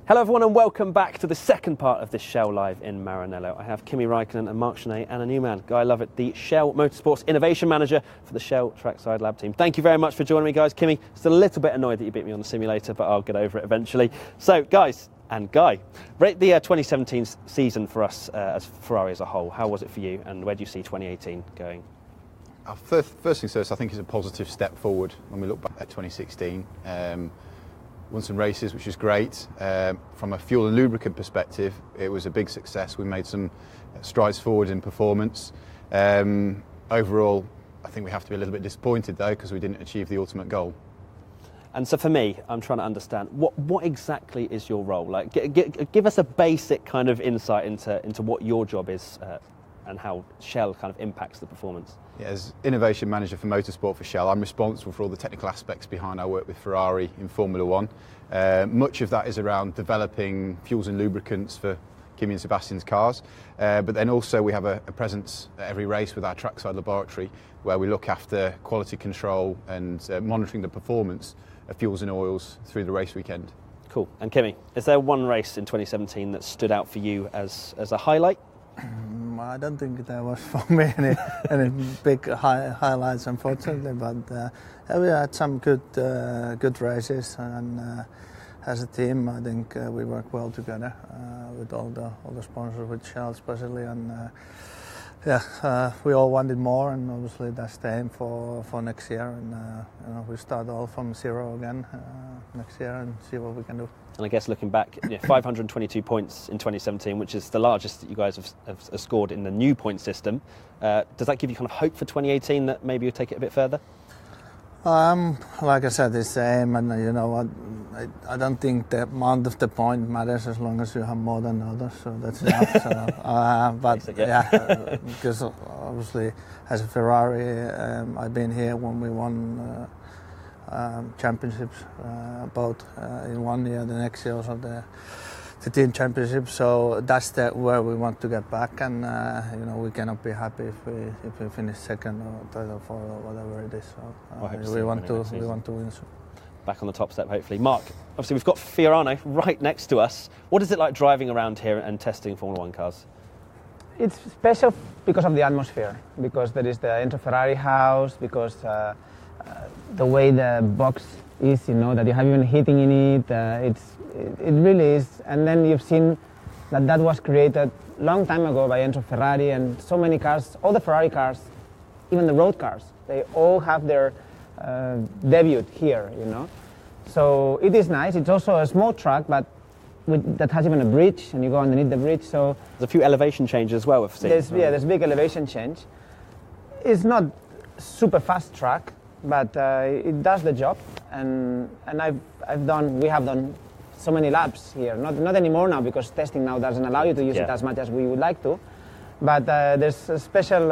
Hello everyone and welcome back to the second part of this Shell Live in Maranello. I have Kimi Räikkönen and Mark Chenet and a new man, Guy Lovett, the Shell Motorsports Innovation Manager for the Shell Trackside Lab team. Thank you very much for joining me, guys. Kimi, still a little bit annoyed that you beat me on the simulator, but I'll get over it eventually. So guys, and Guy, rate the 2017 season for us as Ferrari as a whole. How was it for you and where do you see 2018 going? First things first, I think it's a positive step forward when we look back at 2016. Won some races, which is great. From a fuel and lubricant perspective, it was a big success. We made some strides forward in performance. Overall, I think we have to be a little bit disappointed though, because we didn't achieve the ultimate goal. And so for me, I'm trying to understand, what exactly is your role? Like, give us a basic kind of insight into what your job is and how Shell kind of impacts the performance. Yeah, as Innovation Manager for Motorsport for Shell, I'm responsible for all the technical aspects behind our work with Ferrari in Formula One. Much of that is around developing fuels and lubricants for Kimi and Sebastian's cars, but then also we have a presence at every race with our trackside laboratory where we look after quality control and monitoring the performance of fuels and oils through the race weekend. Cool. And Kimi, is there one race in 2017 that stood out for you as a highlight? I don't think there was for me any big highlights, unfortunately. But we had some good races, and as a team, I think we work well together with all the sponsors, with Shell especially, and we all wanted more, and obviously that's the aim for next year. And we start all from zero again next year and see what we can do. And I guess looking back, 522 points in 2017, which is the largest that you guys have scored in the new point system. Does that give you kind of hope for 2018 that maybe you'll take it a bit further? Like I said, it's the aim, and you know what, I don't think the amount of the point matters as long as you have more than others, so that's enough. But because obviously as a Ferrari, I've been here when we won championships, both in 1 year, the next year also the team championship. So that's where we want to get back, and we cannot be happy if we finish second or third or fourth or whatever it is. So we want to win. So. Back on the top step, hopefully. Mark, obviously we've got Fiorano right next to us. What is it like driving around here and testing Formula One cars? It's special because of the atmosphere, because there is the Enzo Ferrari house, because the way the box is, that you have even heating in it, it really is. And then you've seen that was created long time ago by Enzo Ferrari, and so many cars, all the Ferrari cars, even the road cars, they all have their debut here, So it is nice. It's also a small track, but that has even a bridge, and you go underneath the bridge. So there's a few elevation changes as well. There's a big elevation change. It's not super fast track, but it does the job, and we have done so many laps here. Not anymore now, because testing now doesn't allow you to use it as much as we would like to. But there's a special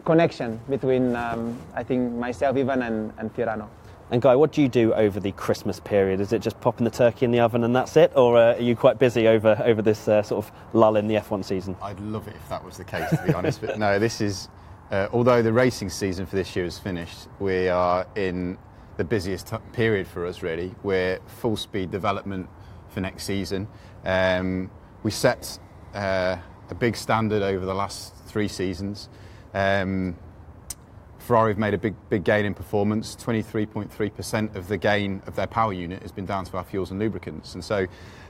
connection between I think myself, Ivan, and Fiorano. And Guy, what do you do over the Christmas period? Is it just popping the turkey in the oven and that's it, or are you quite busy over this sort of lull in the F1 season? I'd love it if that was the case, to be honest. But no, this is. Although the racing season for this year is finished, we are in the busiest period for us, really. We're full speed development for next season. We set a big standard over the last 3 seasons. Ferrari have made a big gain in performance. 23.3% of the gain of their power unit has been down to our fuels and lubricants. And so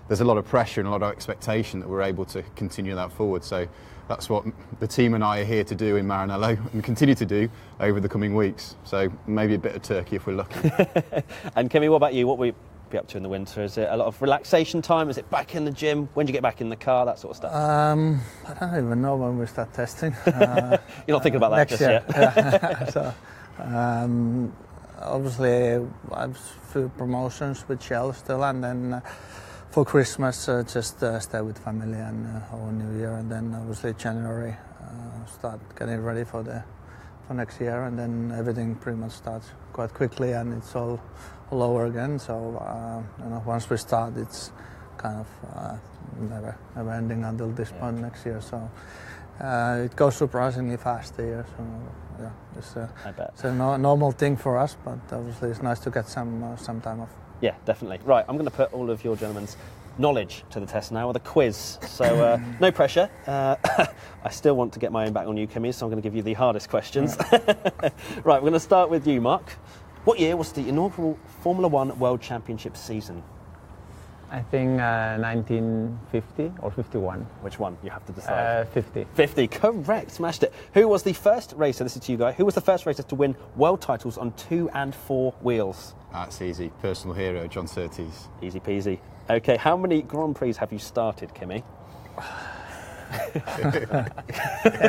there's a lot of pressure and a lot of expectation that we're able to continue that forward. So that's what the team and I are here to do in Maranello and continue to do over the coming weeks. So maybe a bit of turkey if we're lucky. And Kimi, what about you? What will you be up to in the winter? Is it a lot of relaxation time? Is it back in the gym? When do you get back in the car? That sort of stuff? I don't even know when we start testing. You're not thinking about that just yet? Yeah. So, obviously, I have a few promotions with Shell still, and then for Christmas, just stay with family and our New Year, and then obviously January start getting ready for next year, and then everything pretty much starts quite quickly, and it's all over again. So once we start, it's kind of never ending until this point next year. So it goes surprisingly fast here. So it's a normal thing for us, but obviously it's nice to get some time off. Yeah, definitely. Right, I'm going to put all of your gentlemen's knowledge to the test now with a quiz. So no pressure. I still want to get my own back on you, Kimi, so I'm going to give you the hardest questions. Right, we're going to start with you, Mark. What year was the inaugural Formula One World Championship season? I think 1950 or 51. Which one? You have to decide. 50. 50, correct, smashed it. Who was the first racer, this is to you, Guy, who was the first racer to win world titles on 2 and 4 wheels? That's easy. Personal hero, John Surtees. Easy peasy. Okay, how many Grand Prix have you started, Kimi?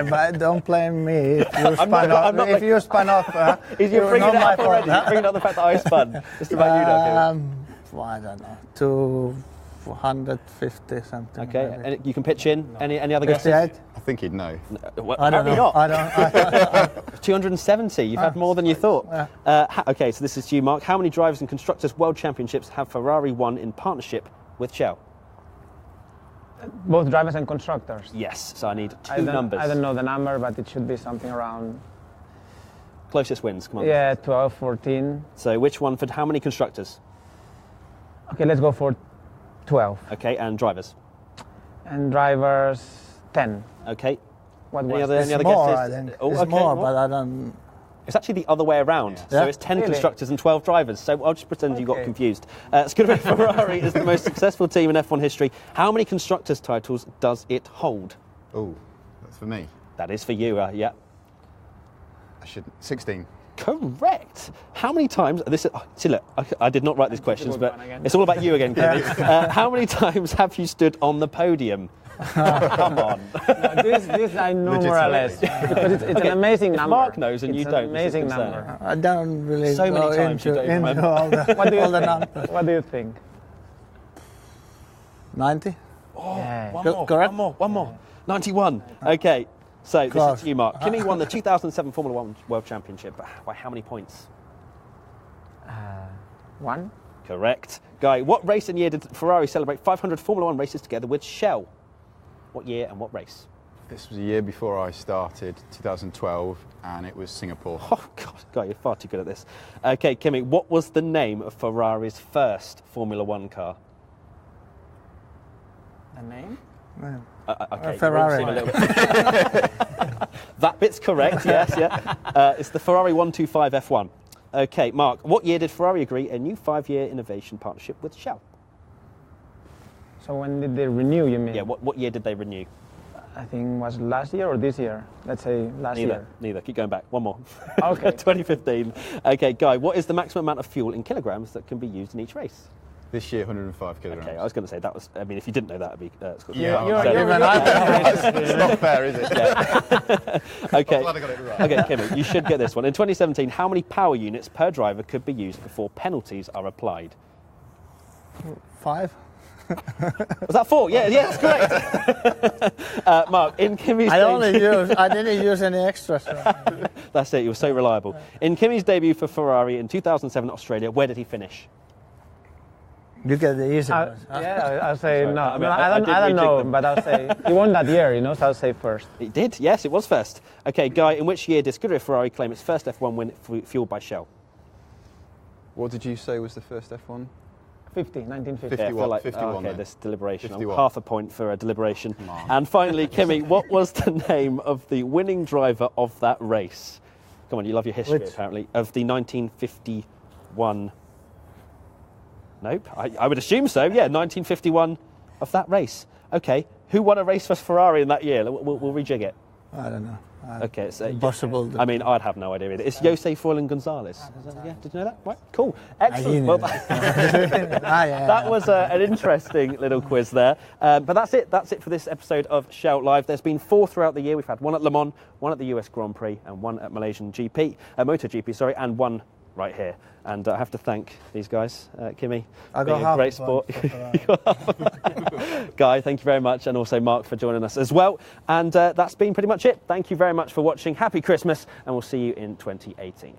But don't blame me if you spun off. If you spun off, You're bringing it up already. You're bringing up the fact that I spun. Just about you now, Kimi. Well, I don't know, 250 something. Okay, maybe. and you can pitch in. Any other guesses? 58? I think he'd know. Well, I don't know. not. I don't. 270. You've had more than you thought. Okay, so this is to you, Mark. How many drivers and constructors world championships have Ferrari won in partnership with Shell? Both drivers and constructors. Yes. So I need two numbers. I don't know the number, but it should be something around. Closest wins. Come on. Yeah, 12, 14. So which one for how many constructors? Okay, let's go for 12. Okay, and drivers. And drivers, 10. Okay. What Any was other, It's any other more, guesses? I think. Oh, It's okay, more, what? but I don't. It's actually the other way around. So Yeah. it's 10 Really? constructors and 12 drivers. So I'll just pretend you got Okay. confused. Scuderia Ferrari is the most successful team in F1 history. How many constructors' titles does it hold? Oh, that's for me. That is for you, yeah. I should 16. Correct. How many times? See, look, I did not write these questions, but one again. it's all about you again, Kimi. How many times have you stood on the podium? Come on. No, this I know more or less because it's an amazing If number. Mark knows and it's you don't, an this is amazing concern. number. I don't really So many go times you into, don't into remember. all the, all the numbers. What do you think? 90? Oh, Yeah. Correct? one more. 91. Okay, so this Close. is to you, Mark. Kimi won the 2007 Formula One World Championship. By how many points? 1. Correct. Guy, what race and year did Ferrari celebrate 500 Formula One races together with Shell? What year and what race? This was a year before I started, 2012, and it was Singapore. Oh, God, Guy, you're far too good at this. Okay, Kimi, what was the name of Ferrari's first Formula One car? The name? Yeah. Okay, Ferrari. you're all seem a little bit- That bit's correct, yes, yeah. It's the Ferrari 125 F1. Okay, Mark, what year did Ferrari agree a new 5-year innovation partnership with Shell? So when did they renew, you mean? Yeah, what year did they renew? I think was last year or this year? Let's say last year. Neither. Keep going back. One more. Okay. 2015. Okay, Guy, what is the maximum amount of fuel in kilograms that can be used in each race? This year, 105 kilograms. Okay, I was going to say that was. I mean, if you didn't know that, it'd be. It's not fair, is it? Okay. I'm glad I got it right. Okay, Kimi, you should get this one. In 2017, how many power units per driver could be used before penalties are applied? 5? Was that 4? Yeah, that's correct. Mark, in Kimi's I didn't use any extras. That's it, you were so reliable. In Kimi's debut for Ferrari in 2007 Australia, where did he finish? You get the easy ones. Yeah, I'll say Sorry, no. I mean, No, I I did don't rejig know, them. but I'll say he won that year, so I'll say first. It did, yes, it was first. Okay, Guy, in which year did Scuderia Ferrari claim its first F1 win fueled by Shell? What did you say was the first F1? 1950. Yeah, I feel 51 okay, then. this deliberation. 51. Half a point for a deliberation. Come on. And finally, Kimi, what was the name of the winning driver of that race? Come on, you love your history, Which? apparently. Of the 1951... Nope, I would assume so, yeah, 1951 of that race. Okay, who won a race for Ferrari in that year? We'll rejig it. I don't know. Okay, it's Impossible. I mean, I'd have no idea either. It's Jose Froilan Gonzalez. Yeah, did you know that? Right, cool. Excellent. Well, that was an interesting little quiz there. But that's it. That's it for this episode of Shout Live. There's been 4 throughout the year. We've had 1 at Le Mans, 1 at the US Grand Prix, and 1 at Malaysian MotoGP, sorry, and 1 right here. And I have to thank these guys, Kimi, being a great sport. Guy, thank you very much, and also Mark for joining us as well. And that's been pretty much it. Thank you very much for watching. Happy Christmas, and we'll see you in 2018.